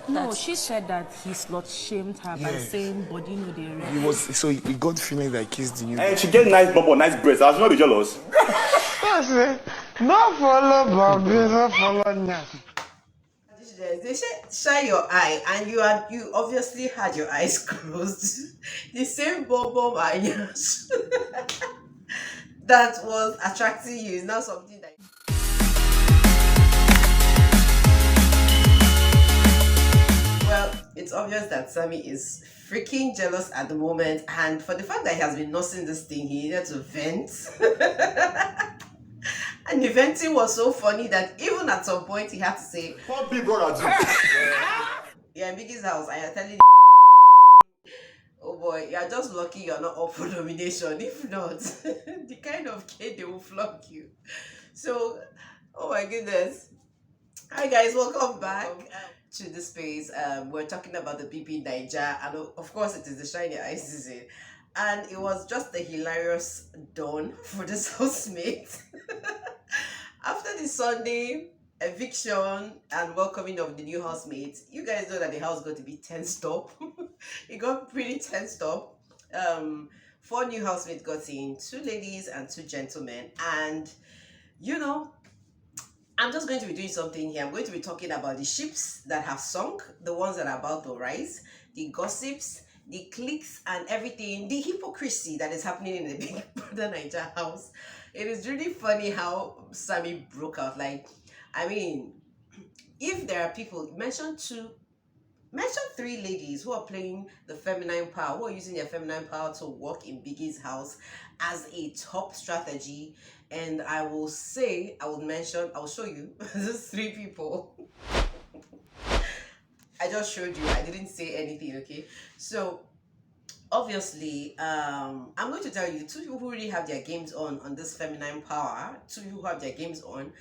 No, she said that he slut shamed her by saying body no dey rest. He got feeling like he's the new. And she get nice bump, nice breasts. I should not be jealous. Not follow Bobby, not follow now. They say shine your eye, and you obviously had your eyes closed. The same bum and that was attracting you is now something that. Well, it's obvious that Sammie is freaking jealous at the moment, and for the fact that he has been nursing this thing, he needed to vent. And the venting was so funny that even at some point he had to say, What Big Brother do? "Yeah, in Biggie's house, I am telling you, oh boy, you are just lucky you're not up for nomination. If not, the kind of kid they will flog you." So, oh my goodness. Hi guys, welcome back to the space. We're talking about the Bbnaija, and of course it is the shiny eye season. And it was just a hilarious dawn for this housemate. After the Sunday eviction and welcoming of the new housemates, you guys know that the house got to be tensed up. It got pretty tensed up. 4 new housemates got in, 2 ladies and 2 gentlemen. And you know, I'm just going to be doing something here. I'm going to be talking about the ships that have sunk, the ones that are about to rise, the gossips, the cliques and everything, the hypocrisy that is happening in the Big Brother Naija house. It is really funny how Sammie broke out. Like, I mean, if there are people, mention 3 ladies who are playing the feminine power, who are using their feminine power to work in Biggie's house as a top strategy. And I will show you these 3 people. I just showed you. I didn't say anything, okay? So, obviously, I'm going to tell you 2 people who really have their games on this feminine power. 2 people who have their games on.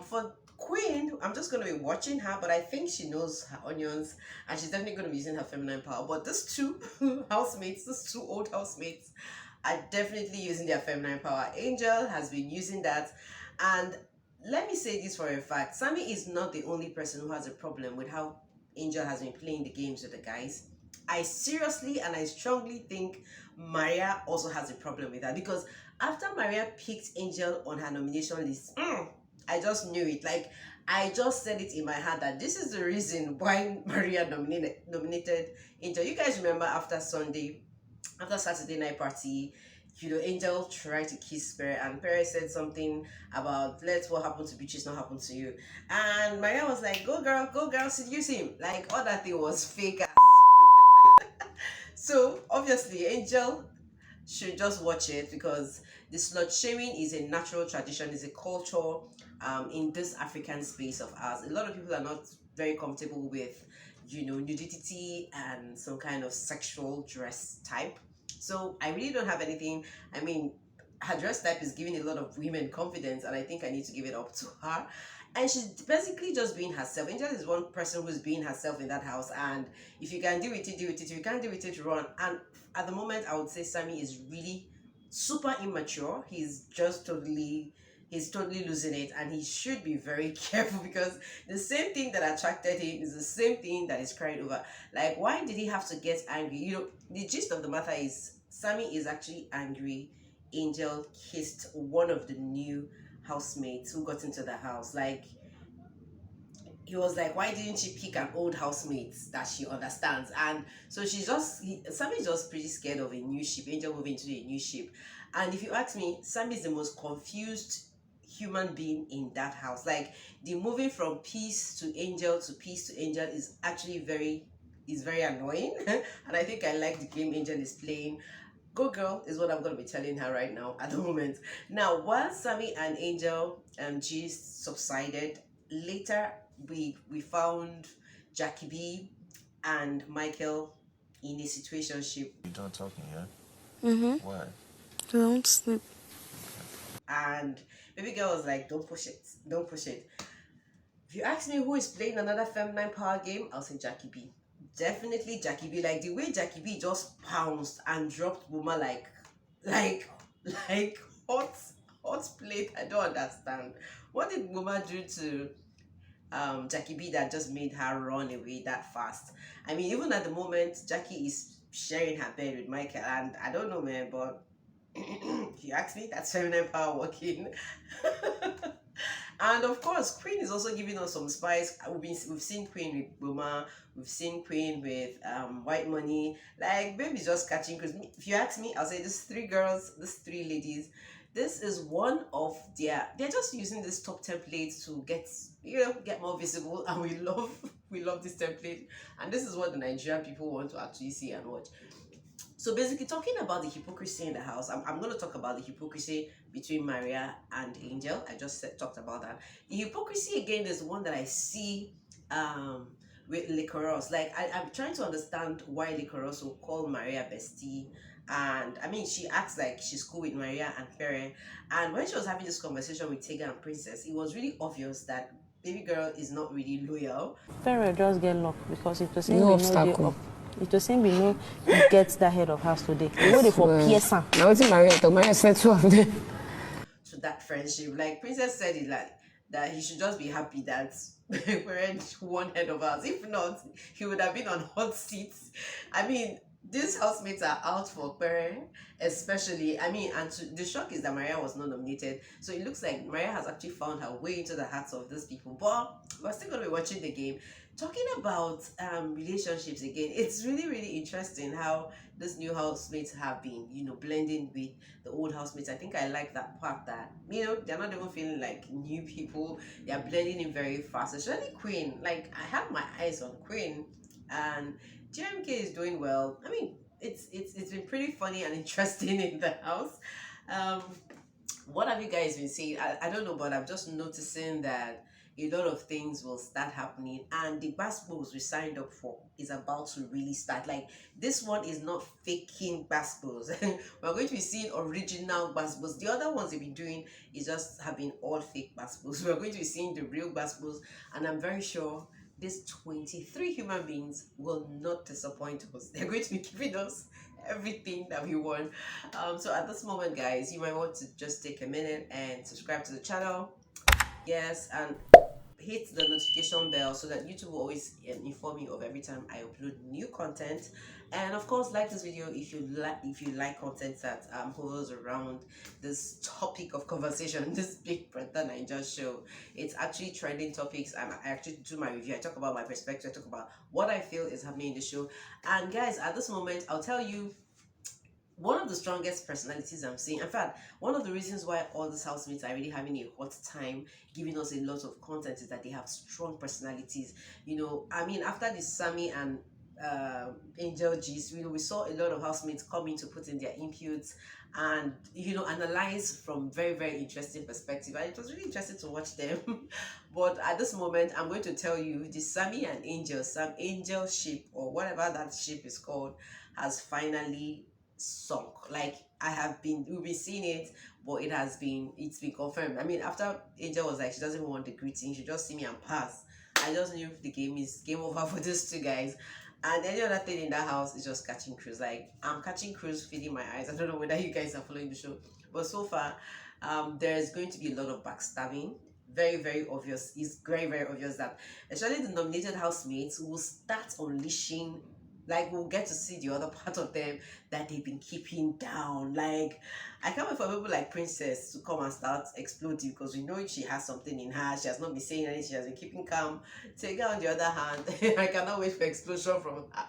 For Queen, I'm just going to be watching her, but I think she knows her onions, and she's definitely going to be using her feminine power. But these 2 housemates, these 2 old housemates, are definitely using their feminine power. Angel has been using that, and let me say this for a fact. Sammie is not the only person who has a problem with how Angel has been playing the games with the guys. I seriously and I strongly think Maria also has a problem with that, because after Maria picked Angel on her nomination list, I just knew it. Like, I just said it in my heart that this is the reason why Maria nominated Angel. You guys remember after Saturday night party, you know, Angel tried to kiss PERE, and PERE said something about, let what happened to Beatrice not happen to you. And Maria was like, go girl, seduce him. Like, all that thing was fake ass. So, obviously, Angel should just watch it, because the slut shaming is a natural tradition, is a culture in this African space of ours. A lot of people are not very comfortable with, you know, nudity and some kind of sexual dress type. So I really don't have anything. I mean, her dress type is giving a lot of women confidence, and I think I need to give it up to her. And she's basically just being herself. Angel is one person who's being herself in that house, and if you can deal with it, deal with it. If you can't deal with it, run. And at the moment, I would say Sammie is really super immature. He's totally losing it, and he should be very careful, because the same thing that attracted him is the same thing that he's crying over. Like, why did he have to get angry? You know, the gist of the matter is Sammie is actually angry Angel kissed one of the new housemates who got into the house. Like, he was like, why didn't she pick an old housemate that she understands? And so Sammie's just pretty scared of a new ship, Angel moving to a new ship. And if you ask me, Sammie is the most confused human being in that house. Like, the moving from peace to Angel is actually very annoying. And I think I like the game Angel is playing. Go girl is what I'm going to be telling her right now at the moment. Now, while Sammie and Angel gist subsided, later we found Jackie B and Michael in a situationship. You don't talking, yeah? Why? Don't sleep. And baby girl was like, don't push it. If you ask me who is playing another feminine power game, I'll say Jackie B. Definitely Jackie B. Like, the way Jackie B just pounced and dropped BOMA like hot plate. I don't understand. What did BOMA do to Jackie B that just made her run away that fast. I mean, even at the moment, Jackie is sharing her bed with Michael, and I don't know, man, but if you ask me, that's feminine power working. And of course, Queen is also giving us some spice. We've seen Queen with BOMA, we've seen Queen with White Money. Like, baby's just catching cruise. If you ask me, I'll say these three girls, these three ladies, this is one of they're just using this top template to get more visible, and we love this template, and this is what the Nigerian people want to actually see and watch. So basically, talking about the hypocrisy in the house, I'm going to talk about the hypocrisy between Maria and Angel. I just talked about that. The hypocrisy again is one that I see with LIQUOROSE. Like, I'm trying to understand why LIQUOROSE will call Maria bestie. And I mean, she acts like she's cool with Maria and PERE. And when she was having this conversation with TEGA and Princess, it was really obvious that baby girl is not really loyal. PERE just get locked because it was saying No we obstacle. know it was saying we know he gets that head of house today. We know they for Pearson. Now what's Maria said two of them. To that friendship, like Princess said it, like that he should just be happy that we're one head of house. If not, he would have been on hot seats. I mean, these housemates are out for PERE, especially. I mean, and the shock is that Maria was not nominated, so it looks like Maria has actually found her way into the hearts of these people. But we're still going to be watching the game. Talking about relationships again, it's really interesting how these new housemates have been, blending with the old housemates. I think I like that part that, they're not even feeling like new people. They're blending in very fast. Especially Queen. Like, I have my eyes on Queen, and GMK is doing well. I mean, it's been pretty funny and interesting in the house. What have you guys been seeing? I don't know, but I'm just noticing that a lot of things will start happening, and the basketballs we signed up for is about to really start. Like, this one is not faking basketballs. We're going to be seeing original basketballs. The other ones they've been doing is just having all fake basketballs. We're going to be seeing the real basketballs, and I'm very sure these 23 human beings will not disappoint us. They're going to be giving us everything that we want. So at this moment, guys, you might want to just take a minute and subscribe to the channel. Yes, and hit the notification bell so that YouTube will always inform you of every time I upload new content. And of course, like this video if you like content that hovers around this topic of conversation, this Big Brother Naija show. It's actually trending topics, and I actually do my review. I talk about my perspective, I talk about what I feel is happening in the show. And guys, at this moment, I'll tell you one of the strongest personalities I'm seeing. In fact, one of the reasons why all these housemates are really having a hot time giving us a lot of content is that they have strong personalities. I mean, after the Sammie and Angel G's, we saw a lot of housemates coming to put in their inputs and analyze from very interesting perspective, and it was really interesting to watch them. But at this moment, I'm going to tell you the Sammie and Angel ship, or whatever that ship is called, has finally sunk. Like, we've been seeing it, but it's been confirmed. I mean, after Angel was like, she doesn't even want the greeting, she just see me and pass, I just knew the game is game over for these two guys. And any other thing in that house is just catching cruise. Like, I'm catching cruise, feeding my eyes. I don't know whether you guys are following the show, but so far there's going to be a lot of backstabbing. Very obvious. It's very obvious that especially the nominated housemates will start unleashing. Like, we'll get to see the other part of them that they've been keeping down. Like, I can't wait for people like Princess to come and start exploding, because we know she has something in her. She has not been saying anything. She has been keeping calm. TEGA, on the other hand, I cannot wait for explosion from her.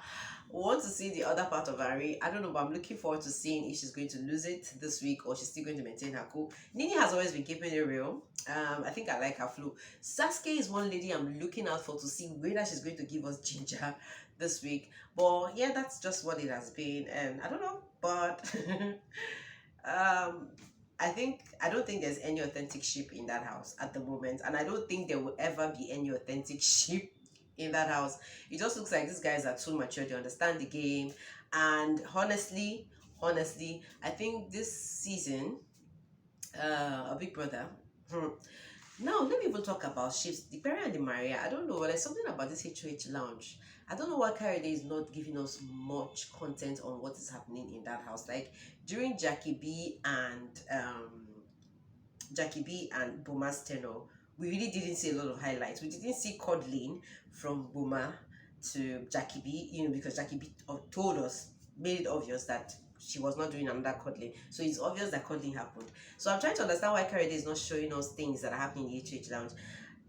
We want to see the other part of ARIN. I don't know, but I'm looking forward to seeing if she's going to lose it this week or she's still going to maintain her cool. Nini has always been keeping it real. I think I like her flow. Sasuke is one lady I'm looking out for to see whether she's going to give us ginger this week. But yeah, that's just what it has been, and I don't know, but I don't think there's any authentic sheep in that house at the moment, and I don't think there will ever be any authentic sheep in that house. It just looks like these guys are too mature, they understand the game. And honestly, I think this season a Big Brother, now let me even talk about ships, the PERE and the Maria. I don't know, but there's something about this HOH lounge. I don't know why Carrie is not giving us much content on what is happening in that house. Like, during Jackie B and BOMA's tenure, we really didn't see a lot of highlights. We didn't see cuddling from BOMA to Jackie B, because Jackie B told us, made it obvious that she was not doing another cuddling. So it's obvious that cuddling happened. So I'm trying to understand why Karede is not showing us things that are happening in the HOH lounge.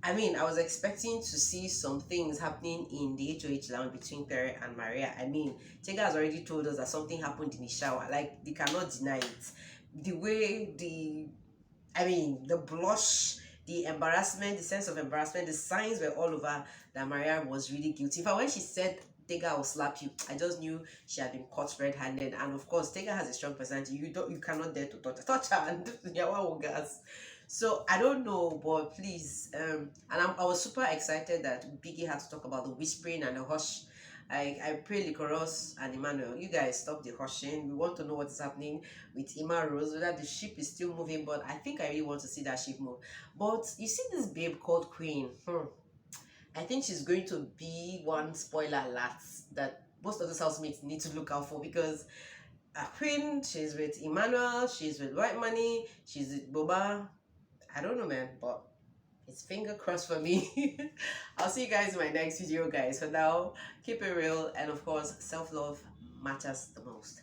I mean, I was expecting to see some things happening in the HOH lounge between PERE and Maria. I mean, TEGA has already told us that something happened in the shower. Like, they cannot deny it. The way the blush, the embarrassment, the sense of embarrassment, the signs were all over that Maria was really guilty. In fact, when she said TEGA will slap you, I just knew she had been caught red-handed. And of course, TEGA has a strong personality. You cannot dare to touch her and gas. So I don't know, but please, and I was super excited that Biggie had to talk about the whispering and the hush. I pray LIQUOROSE and Emmanuel, you guys stop the hushing. We want to know what is happening with Ima Rose, whether the ship is still moving, but I think I really want to see that ship move. But you see this babe called Queen, I think she's going to be one spoiler alert that most of those housemates need to look out for, because Queen, she's with Emmanuel, she's with White Money, she's with Boba. I don't know, man, but it's finger crossed for me. I'll see you guys in my next video, guys. For now, keep it real, and of course, self-love matters the most.